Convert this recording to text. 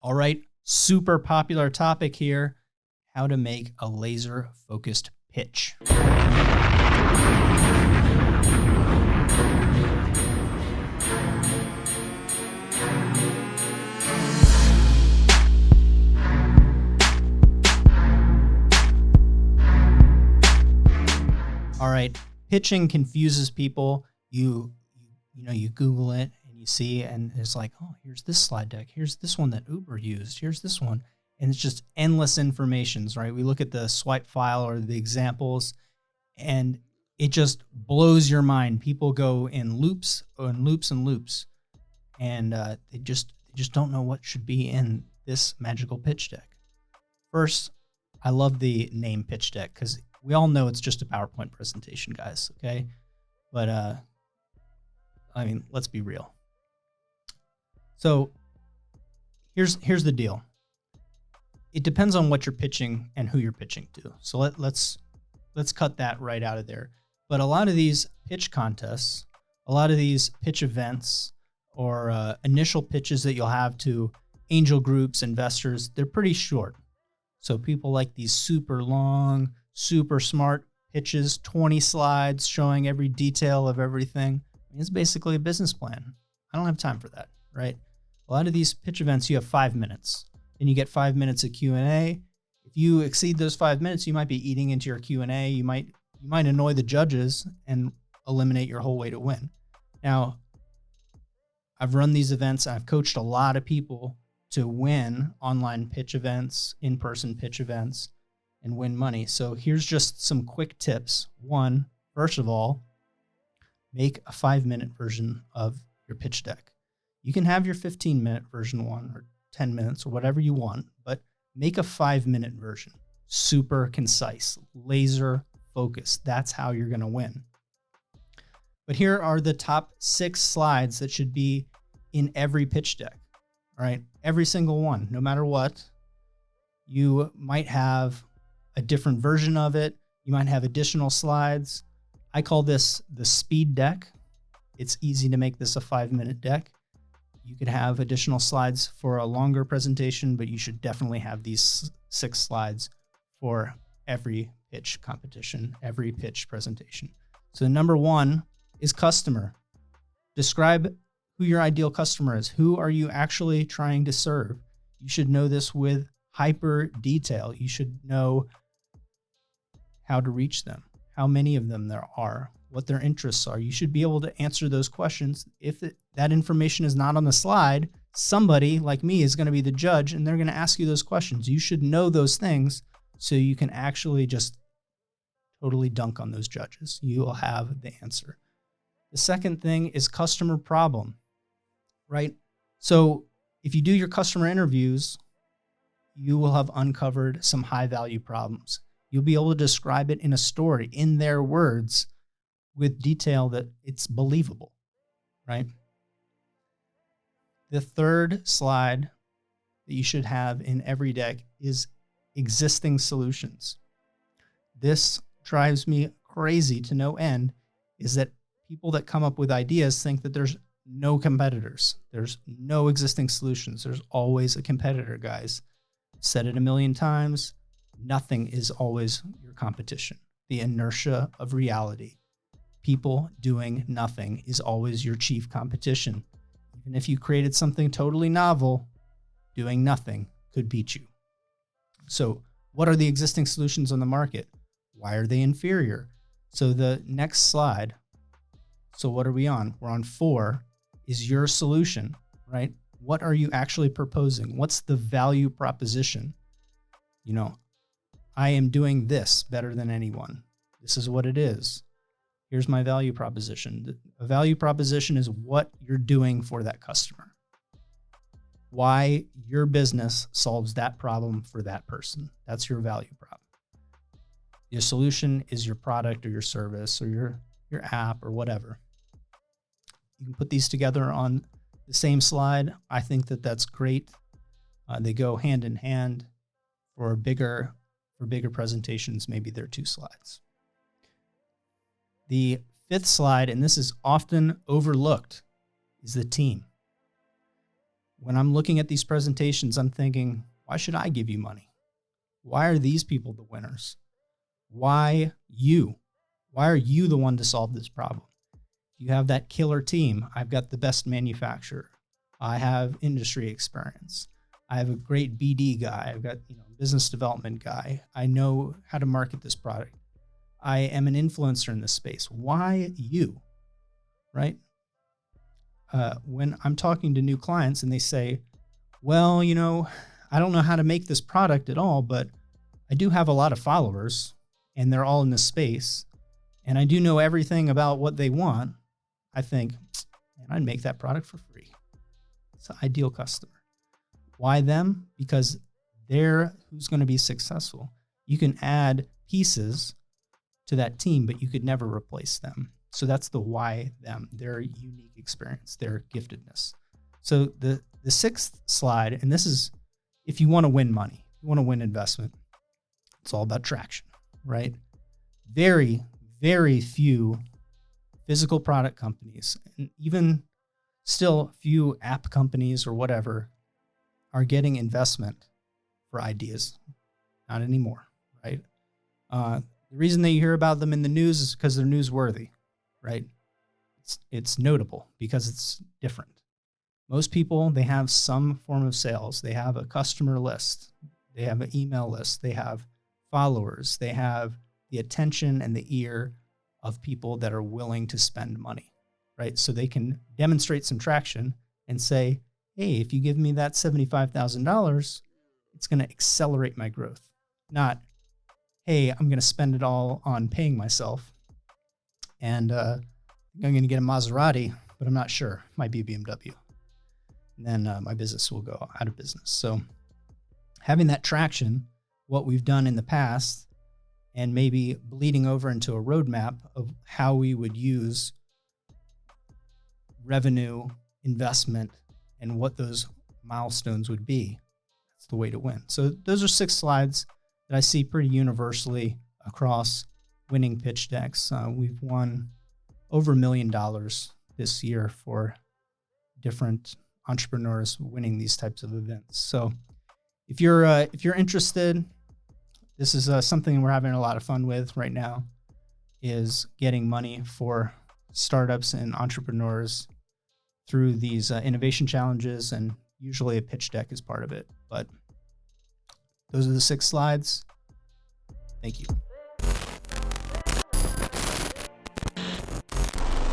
All right, super popular topic here, how to make a laser-focused pitch. All right, pitching confuses people. You Google it and you see, and it's like, oh, here's this slide deck. Here's this one that Uber used. Here's this one. And it's just endless informations, right? We look at the swipe file or the examples, and it just blows your mind. People go in loops and loops and loops, and they just don't know what should be in this magical pitch deck. First, I love the name pitch deck because we all know it's just a PowerPoint presentation, guys, okay? But, I mean, let's be real. So here's the deal. It depends on what you're pitching and who you're pitching to. So let's cut that right out of there. But a lot of these pitch contests, a lot of these pitch events or initial pitches that you'll have to angel groups, investors, they're pretty short. So people like these super long, super smart pitches, 20 slides showing every detail of everything. It's basically a business plan. I don't have time for that, right? A lot of these pitch events, you have 5 minutes. And you get 5 minutes of Q&A. If you exceed those 5 minutes, you might be eating into your Q&A. You might annoy the judges and eliminate your whole way to win. Now, I've run these events. I've coached a lot of people to win online pitch events, in-person pitch events, and win money. So here's just some quick tips. One, first of all, make a 5-minute version of your pitch deck. You can have your 15-minute version one or 10 minutes or whatever you want, but make a 5-minute version. Super concise, laser focused. That's how you're going to win. But here are the top 6 slides that should be in every pitch deck. All right. Every single one, no matter what. You might have a different version of it. You might have additional slides. I call this the speed deck. It's easy to make this a 5-minute deck. You could have additional slides for a longer presentation, but you should definitely have these 6 slides for every pitch competition, every pitch presentation. So number 1 is customer. Describe who your ideal customer is. Who are you actually trying to serve? You should know this with hyper detail. You should know how to reach them, how many of them there are, what their interests are. You should be able to answer those questions. If that information is not on the slide, somebody like me is going to be the judge and they're going to ask you those questions. You should know those things so you can actually just totally dunk on those judges. You will have the answer. The second thing is customer problem, right? So if you do your customer interviews, you will have uncovered some high value problems. You'll be able to describe it in a story, in their words, with detail that it's believable, right? The third slide that you should have in every deck is existing solutions. This drives me crazy to no end, is that people that come up with ideas think that there's no competitors. There's no existing solutions. There's always a competitor, guys. I've said it a million times. Nothing is always your competition. The inertia of reality. People doing nothing is always your chief competition. Even if you created something totally novel, doing nothing could beat you. So what are the existing solutions on the market? Why are they inferior? So the next slide. So what are we on? We're on 4 is your solution, right? What are you actually proposing? What's the value proposition? You know, I am doing this better than anyone. This is what it is. Here's my value proposition. A value proposition is what you're doing for that customer. Why your business solves that problem for that person. That's your value prop. Your solution is your product or your service or your app or whatever. You can put these together on the same slide. I think that that's great. They go hand in hand. For bigger presentations, maybe they're 2 slides. The 5th slide, and this is often overlooked, is the team. when I'm looking at these presentations, I'm thinking, why should I give you money? Why are these people the winners? Why you? Why are you the one to solve this problem? You have that killer team. I've got the best manufacturer. I have industry experience. I have a great BD guy. I've got, business development guy. I know how to market this product. I am an influencer in this space. Why you? Right? When I'm talking to new clients and they say, well, I don't know how to make this product at all, but I do have a lot of followers and they're all in this space. And I do know everything about what they want. I think, man, I'd make that product for free. It's an ideal customer. Why them? Because they're who's going to be successful. You can add pieces to that team, but you could never replace them. So that's the why them, their unique experience, their giftedness. So the sixth slide, and this is if you want to win money, you want to win investment, it's all about traction, right? Very, very few physical product companies, and even still few app companies or whatever, are getting investment for ideas. Not anymore, right? The reason that you hear about them in the news is because they're newsworthy, right? It's notable because it's different. Most people, they have some form of sales. They have a customer list. They have an email list. They have followers. They have the attention and the ear of people that are willing to spend money, right? So they can demonstrate some traction and say, hey, if you give me that $75,000, it's going to accelerate my growth. Not, hey, I'm going to spend it all on paying myself and I'm going to get a Maserati, but I'm not sure. Might be a BMW. And then my business will go out of business. So having that traction, what we've done in the past, and maybe bleeding over into a roadmap of how we would use revenue, investment, and what those milestones would be. That's the way to win. So those are 6 slides that I see pretty universally across winning pitch decks. We've won over $1 million this year for different entrepreneurs winning these types of events. So if you're interested, this is something we're having a lot of fun with right now, is getting money for startups and entrepreneurs through these innovation challenges, and usually a pitch deck is part of it. But those are the 6 slides. Thank you.